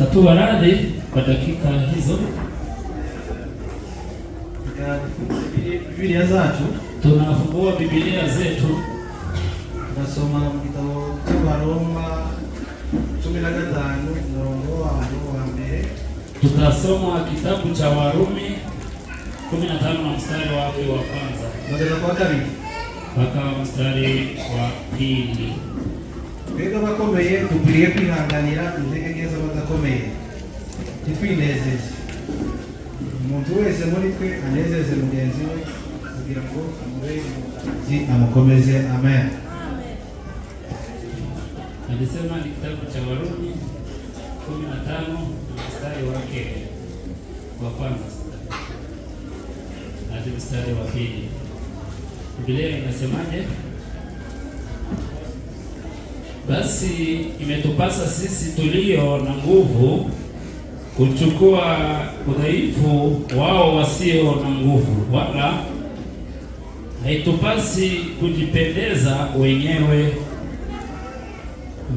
Tatuwa radhi kwa dakika hizo. Biblia zacu, tunafungua Biblia zetu, tunasoma mu gitabo cy'Abaroma 15 umurongo wa mbere. Tutasoma kitabu cha Warumi 15 na mstari wake wa kwanza mpaka mstari wa pili. Twebwe abakomeye dukwiriye kwihanganira intege nke z'abadakomeye, ntitwinezeze. Umuntu wese muri twe anezeze mugenzi we kugira ngo amubere umukozi amukomeze. Amen. Alisema ni kitabu cha Warumi 15 mstari wake wa kwanza hadi mstari wa pili. Biblia inasemaje? Basi imetupasa sisi tulio na nguvu kuchukua udhaifu wao wasio na nguvu, wala haitupasi kujipendeza wenyewe.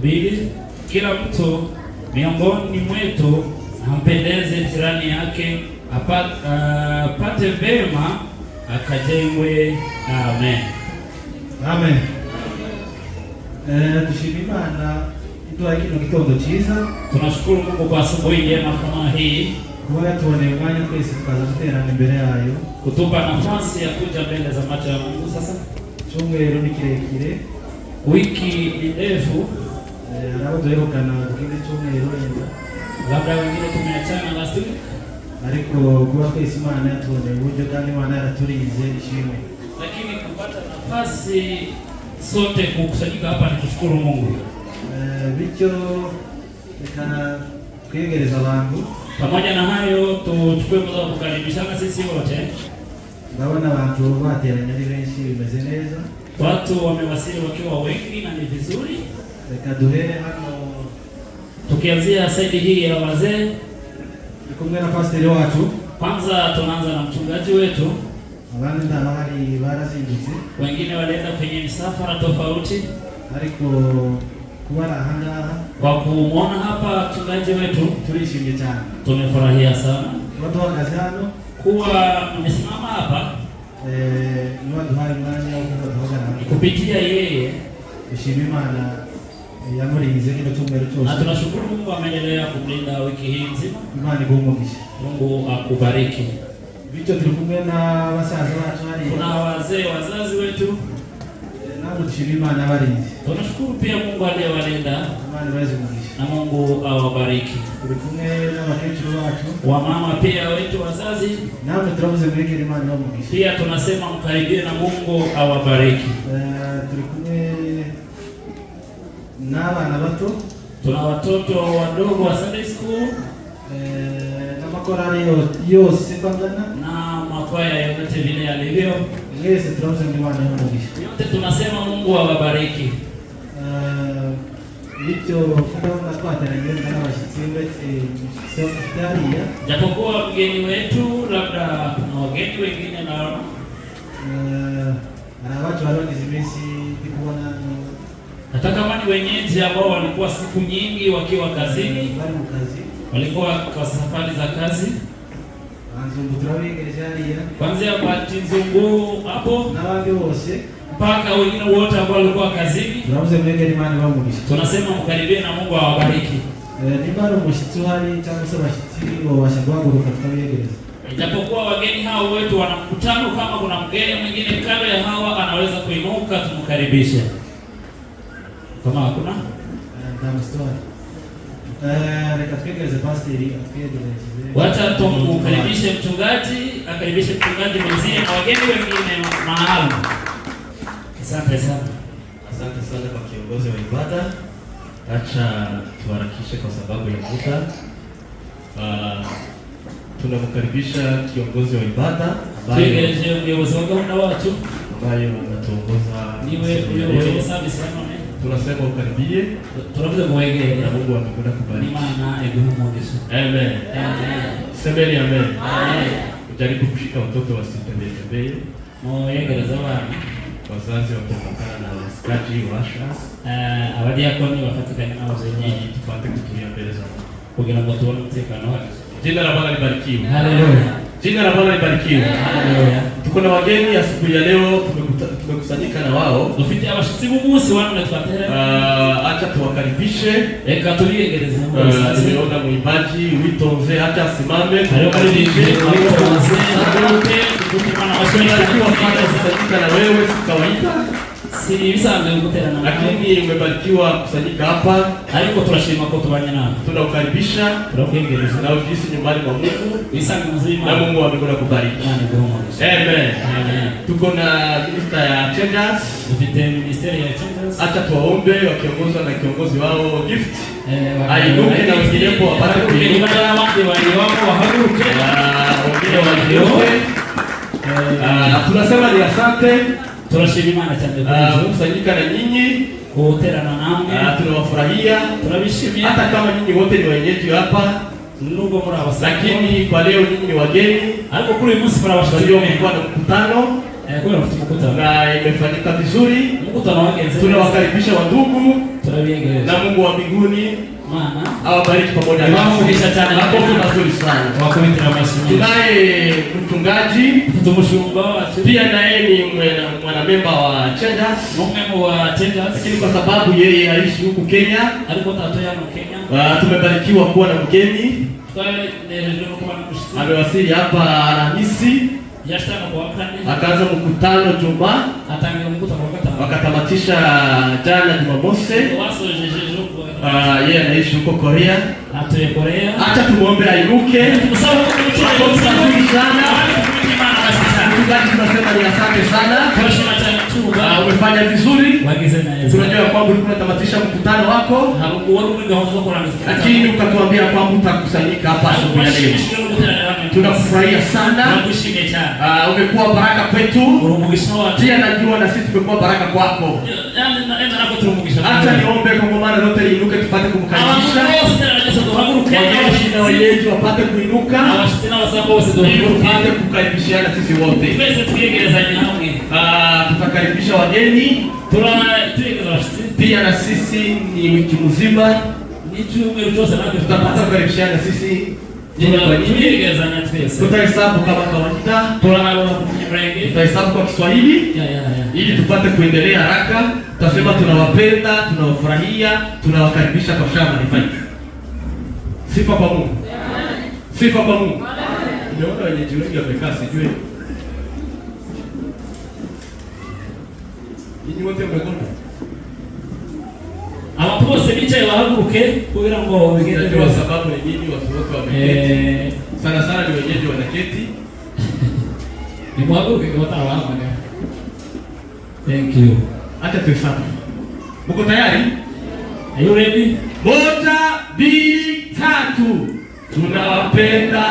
2. Kila mtu miongoni mwetu ampendeze jirani yake, apate vema, akajengwe. Amen. Amen. Dushima Imana iduhaye kino gitondo cyiza. Tunashukuru Mungu kwa asubuhi njema kama hii, kuba yatuboneye umwanya twese tukaza guterana imbere yayo, kutupa nafasi ya kuja mbele za macho ya Mungu. Sasa cyumweru ni kirekire, wiki ni ndefu, nabo duherukana kindi cyumweru wenda, labda wengine tumeachana last week, ariko kuba twese Imana yatuboneye uburyo kandi Imana yaraturize ishimwe. Lakini kupata nafasi sote kukusanyika hapa ni kushukuru Mungu. Bityo reka twegereza abantu. Pamoja na hayo, tuchukue muda wa kukaribishana sisi wote. Ndabona abantu bateranye ari benshi, bimeze neza. Watu wamewasili wakiwa wengi na ni vizuri. Reka duhere hano tukianzia saidi hii ya wazee. Kumwe na pastor wacu. Kwanza tunaanza na mchungaji wetu. Abandi ndabari barazindutse, wengine walienda kwenye misafara tofauti, ariko kubara ahangaha kwa kumuona hapa mchungaji wetu turishimye cyane, tumefurahia sana watu wakazi hano kuwa mmesimama hapa. Ni watu hai mwanya wa kupitia yeye. Dushima Imana yamurinze kino cyumweru cyose, na tunashukuru Mungu ameendelea kumlinda wiki hii nzima. Imana igumugisha. Mungu akubariki. Bityo turi kumwe na basaza bacu hari, kuna wazee wazazi wetu, nabo dushima Imana barinze. Tunashukuru pia Mungu aliyewalinda. Imana ibazimugisha na Mungu awabariki. Turi kumwe na bakecuru bacu, wamama pia wetu wazazi, nabo turavuze mwegere Imana ibamugisha. Pia tunasema mkaribie na Mungu awabariki. Turi kumwe na abana bato, tuna watoto wadogo wa Sunday school, na makorali yose bangana, na makwaya yote vile yalivyo. Mwese turavuze Imana ibamugisha. Yote tunasema Mungu awabariki. Bityo kuba twateranye n'abashyitsi b'Italiya, japokuwa mgeni wetu labda kuna wageni wengine na watu waliogize iminsi kubona, hata kama ni wenyeji ambao walikuwa siku nyingi wakiwa kazini, bali mu kazi, walikuwa kwa safari za kazi. Anzungu turabegereje hariya, kuanzia kwa Tinzungu hapo n'abandi bose mpaka wengine wote ambao walikuwa kazini. Turavuze mwegere Imana ibamugisha. Tunasema mkaribie na Mungu awabariki. Niba ari umushyitsi uhari cyangwa se abashyitsi babasha guhaguruka tukabegereza. Ijapokuwa wageni hao wetu wana mkutano, kama kuna mgeni mwingine kando ya hawa anaweza kuinuka tumkaribishe. Kama hakuna ndamstari, reka twegereze pasteri atwegereze. Wacha tumkaribishe mchungaji, akaribishe mchungaji mwenzie na wageni wengine maalum. Asante sana. Asante sana kwa kiongozi wa ibada. Acha tuharakishe kwa sababu ya muda. Tunamkaribisha kiongozi wa ibada ambaye anatuongoza. Tunasema ukaribie. Na Mungu amekuja kubariki. Amen. Semeni amen. Ujaribu kushika watoto wasitembee. Wazazi wakipakana na wasikaji wa ushers, abadiakoni wafatikanye nabo zenyewe tupate kutumia mbele za Mungu. kugira ngo tubone umutekano wacu. Jina la Bwana libarikiwe. Haleluya. Jina la Bwana libarikiwe. Haleluya. Tuko na wageni asubuhi ya leo, tumekusanyika na wao. Dufite abashitsi b'umunsi wano twatera. Acha tuwakaribishe. Reka tubiyegereze. Nimeona mwimbaji Witonze acha asimame. Kusanyika na wewe si kawaida. Si bisanzwe guterana. Lakini umebarikiwa kusanyika hapa. Ariko turashima ko tubanye nawe. Tunakukaribisha. Tunakuyegereza. Na ujisi nyumbani mwa Mungu. Bisanzwe mzima. Na Mungu amekuwa kubariki. Amen. Tuko na minister ya Changers. Dufite ministeri ya Changers. Acha tuwaombe wakiongozwa na kiongozi wao Gift. Ainuke na wengineo wapate kuinuka. Wengine wako wahaguruke. Wengine wajiombe. Tunasema ni asante. Turashima Imana cyane kusanyika na nyinyi, kuterana namwe. Tunawafurahia, tunabishimia hata kama nyinyi wote ni wenyeji hapa. Nubwo muri abasaki, lakini kwa leo nyinyi ni wageni. Ariko kuri uyu munsi muri abashitsi leo mlikuwa na mkutano. Kwa mkutano na imefanyika vizuri. Mkutano wagenze. Tunawakaribisha wandugu. Tunabiyegereza. Na Mungu wa mbinguni Maana awabariki pamoja nasi. Tunawakaribisha cyane. Hapo tunazuri sana. Wakumitira amashimwe. Tunaye mchungaji, tumushumba wacu. Pia naye ni mwanamemba wa Changers. Mwanamemba wa Changers. Lakini kwa sababu yeye aishi huku Kenya, alikuwa tatoya no Kenya. Tumebarikiwa kuwa na mgeni. Amewasili hapa Alhamisi. Akaanza mkutano Jumaa. Wakatamatisha jana Jumamosi. Yeye anaishi huko Korea. Acha tumuombe ainuke. Tunasema ni asante sana. Umefanya vizuri. Tunajua kwamba ulikuwa unatamatisha mkutano wako. Lakini ukatuambia kwamba utakusanyika hapa asubuhi ya leo. Tunafurahia sana. Umekuwa baraka kwetu. Pia najua na sisi tumekuwa baraka kwako. Acha niombe kwa maana lote liinuke tupate kumkaribisha. Wenyeji wapate kuinuka. Tupate kukaribishana sisi wote. Tutakaribisha wageni. Pia na sisi ni wiki mzima. Tutapata kukaribishana sisi. Tutahesabu kama kawaida. Tutahesabu kwa Kiswahili. Ili tupate kuendelea haraka. Tutasema tunawapenda, tunawafurahia, tunawakaribisha kwa shamba Revival. Sifa kwa Mungu. Sifa kwa Mungu. Nimeona wenyeji wengi wamekaa sijui. Ninyi wote mmegonga. Abantu bose bicaye bahaguruke kugira ngo bigende kwa sababu ni nini watu wote wameketi. Sana ni wenyeji wanaketi. Ni mwaguruke kwa tawahamana. Thank you. Acha tuhesabu. Mko tayari? Are you ready? 1, 2, 3. Tunawapenda,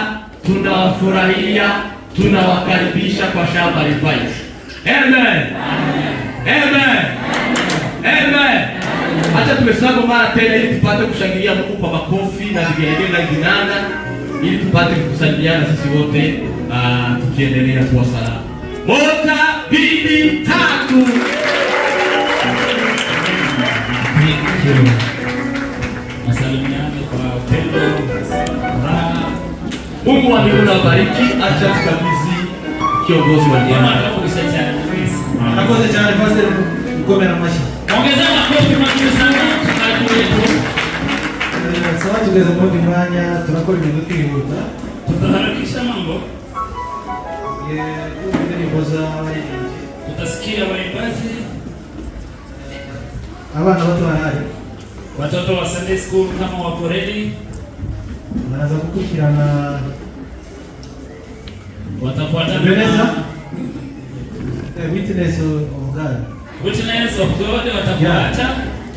tunawafurahia, tunawakaribisha kwa shamba Revival. Amen. Amen. Amen. Acha tuhesabu mara tena ili tupate kushangilia Mungu kwa makofi na vigelegele na vinanda ili tupate kukusanyana sisi wote tukiendelea kuwa salama. 1, 2, 3. Masalimiane kwa upendo, furaha. Mungu wa mbinguni awabariki. Acha tukabidhi kiongozi wa jana. Nakoze cyane pastor mkomera amashi. Ongeza makofi mazuri sana kwa wetu. Sawa tugeze mu mwanya turakora ibintu twihuta. Tutaharakisha mambo. Tutasikia waimbaji. Abana bato bahari. Watoto wa Sunday school kama wako ready. Wanaanza kukurikirana. Watafuata Witness of God. Witness of God watafuata.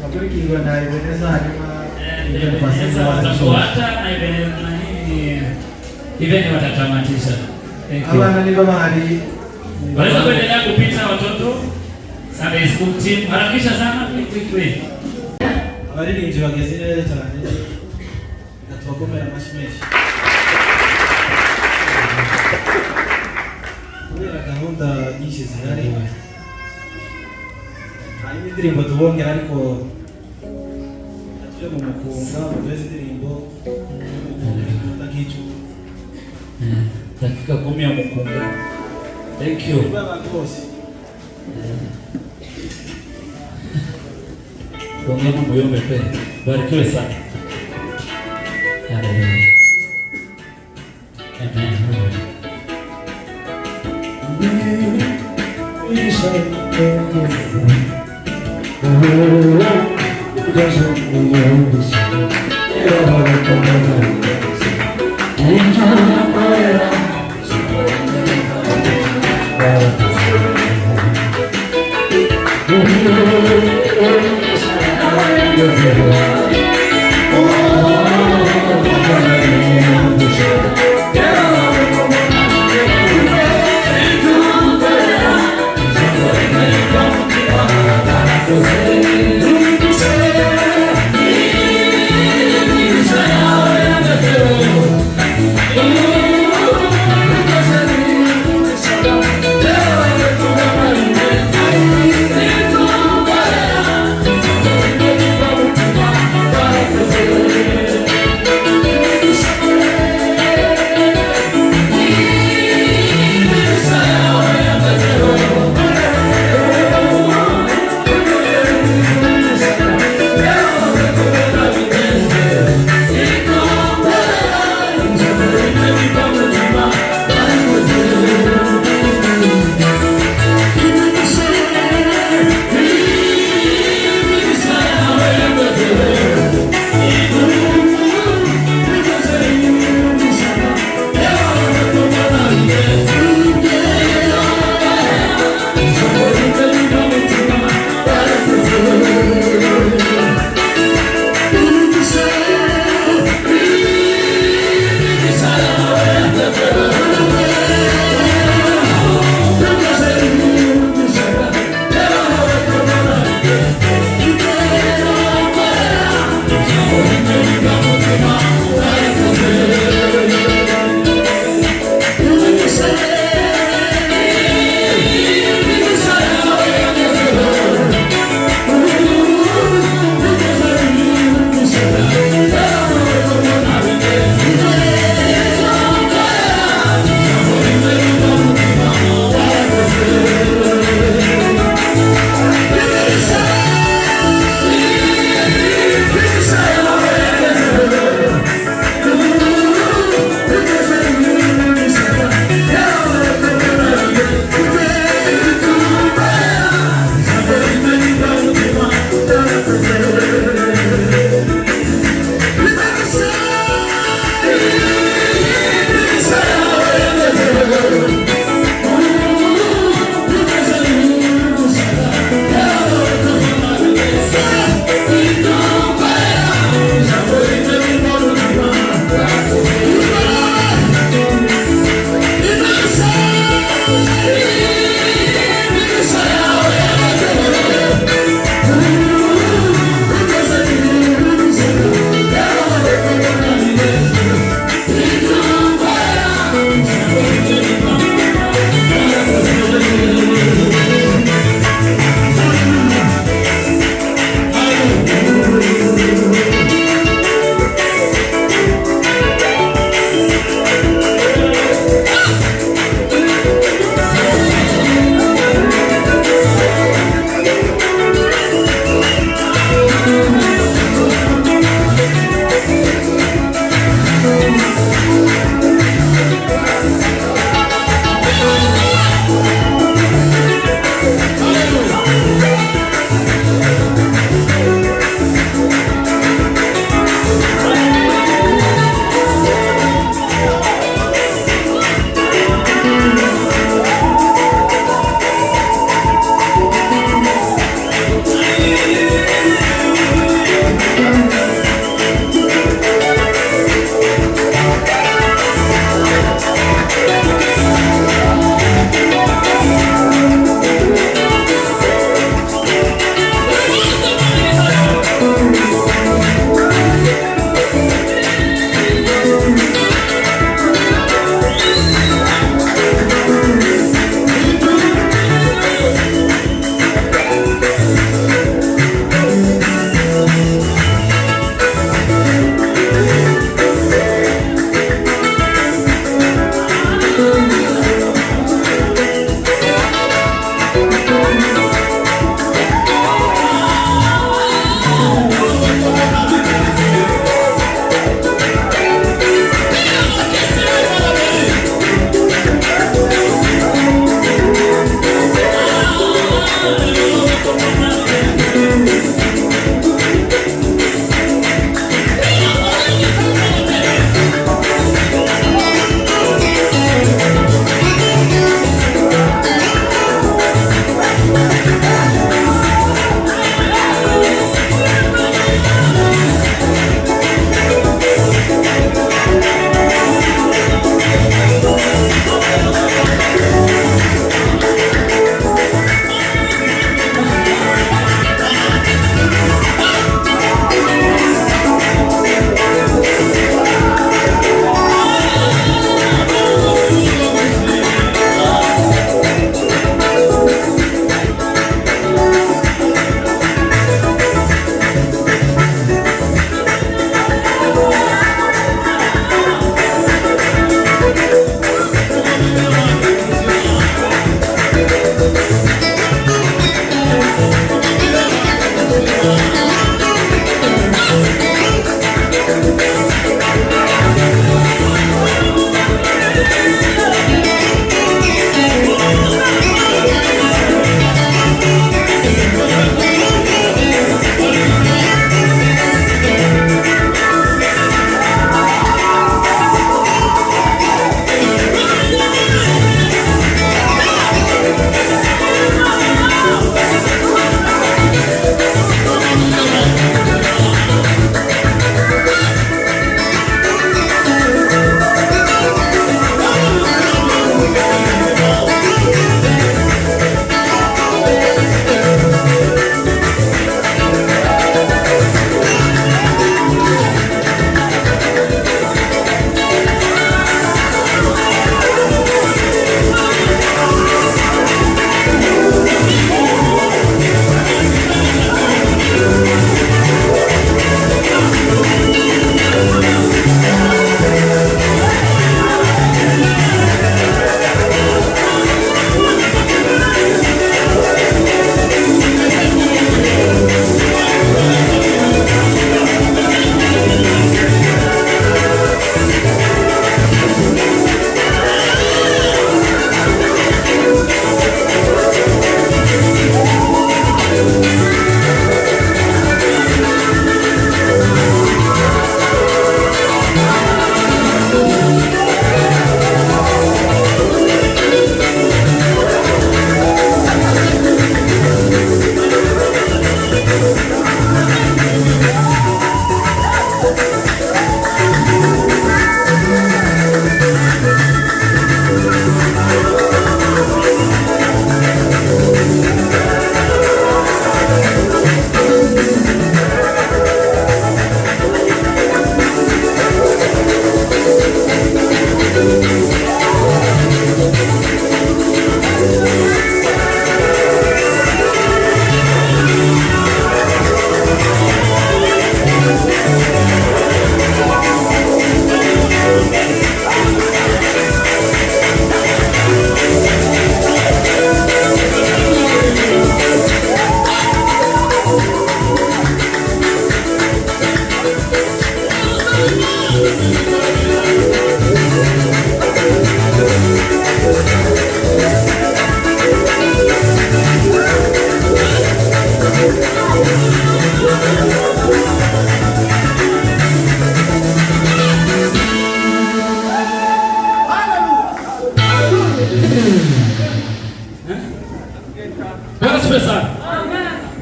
Wakurikirwa na Ebeneza hanyuma Ebeneza watafuata na Ebeneza na nini? Event watatamatisha. Abana ni bahari. Wanaweza kuendelea kupita watoto Sunday school team. Harakisha sana quick. Abaririmbyi bageze neza cyane. Atubakomera amashimeshi. Kubera gahunda nyinshi zihari. Hari indirimbo tubongera ariko atuje mu mukunga, mu indirimbo Dakika 10 ya mkunga. Thank you. Ongea moyo umepe. Barikiwe sana. Amen. Oh,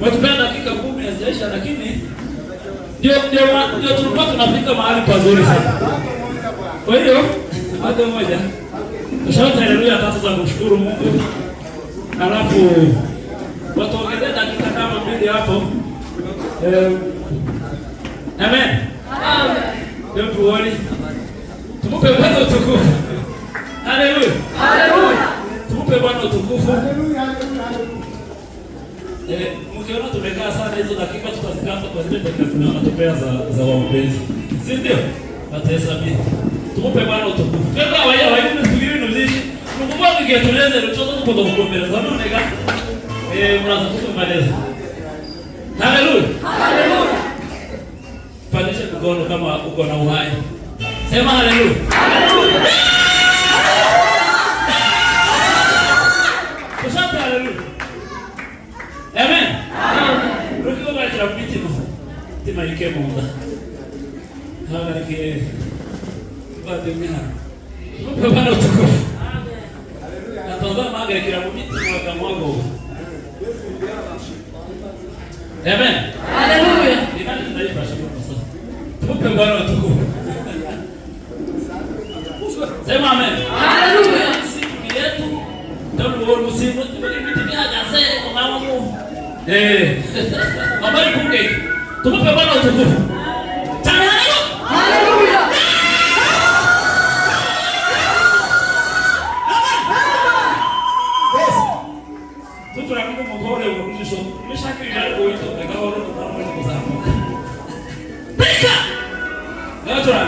Watupenda dakika 10 hazijaisha, lakini ndio tulikuwa tunafika mahali pazuri sana. Kwa hiyo hata moja tushauta haleluya tatu za kumshukuru Mungu, alafu watuongezee dakika kama 2 hapo. Amen. Don't worry. Tumupe Bwana utukufu. Haleluya. Haleluya. Tumupe Bwana utukufu. Mkiona tumekaa sana hizo dakika tutazikata kwa zile dakika zinatupea za waombezi. Si ndio? Tatahesabia. Tumupe Bwana utukufu. Kwa waya wengine tugiri nuzishi. Mungu akigetueleze ruchozo tuko kukombeleza nonega. Mnaanza kutumeleza. Haleluya. Haleluya. Pandisha mkono kama uko na uhai. Sema haleluya. Haleluya. Kusante haleluya. Amen. Amen. Rukiwa bali tunapiti mo. Tima yake Mungu. Hawa yake bado mimi. Mungu bana utukufu. Amen. Natazama maga kila mtu mwaka mwangu. Amen. Haleluya. Nina tunaipa shukrani sana. Tupe Bwana utukufu. Sema amen. Haleluya. Siku yetu ndio msimu tumekitimia gazeti kwa Mungu. Habari kunge. Tupe Bwana utukufu. Haleluya. Haleluya. Yes. Tutu na Mungu mkore urudisho. Nimeshakiri leo wito nikawa roho na mwili kuzamuka. Pika. Gatoa.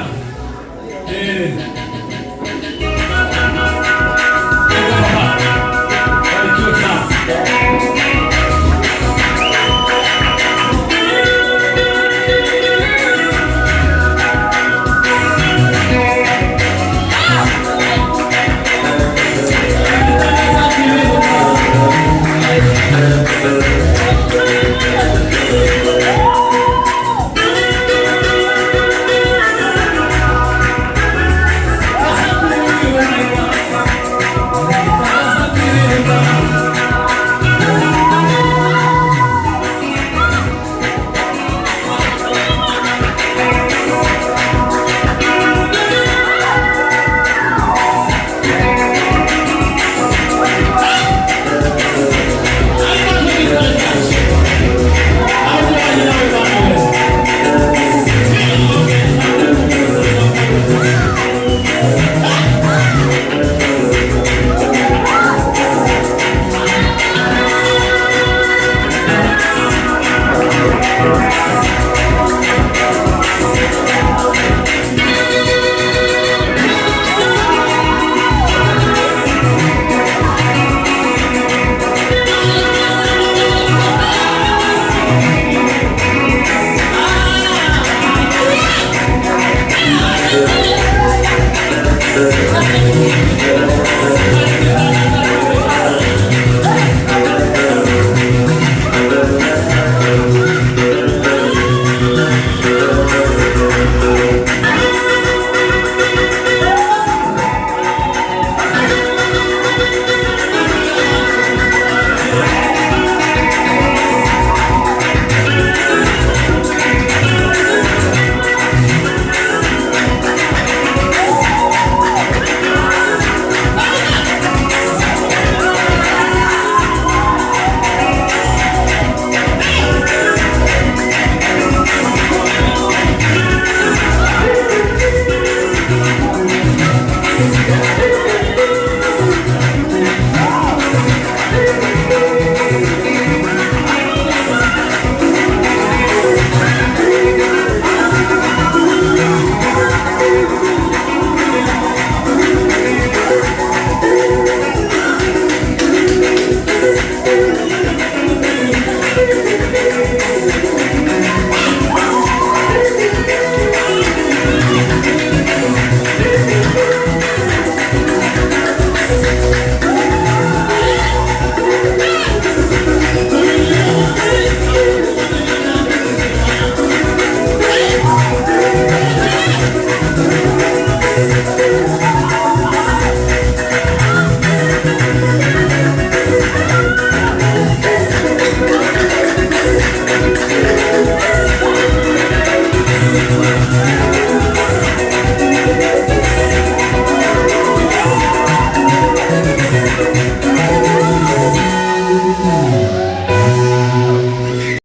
Yeah.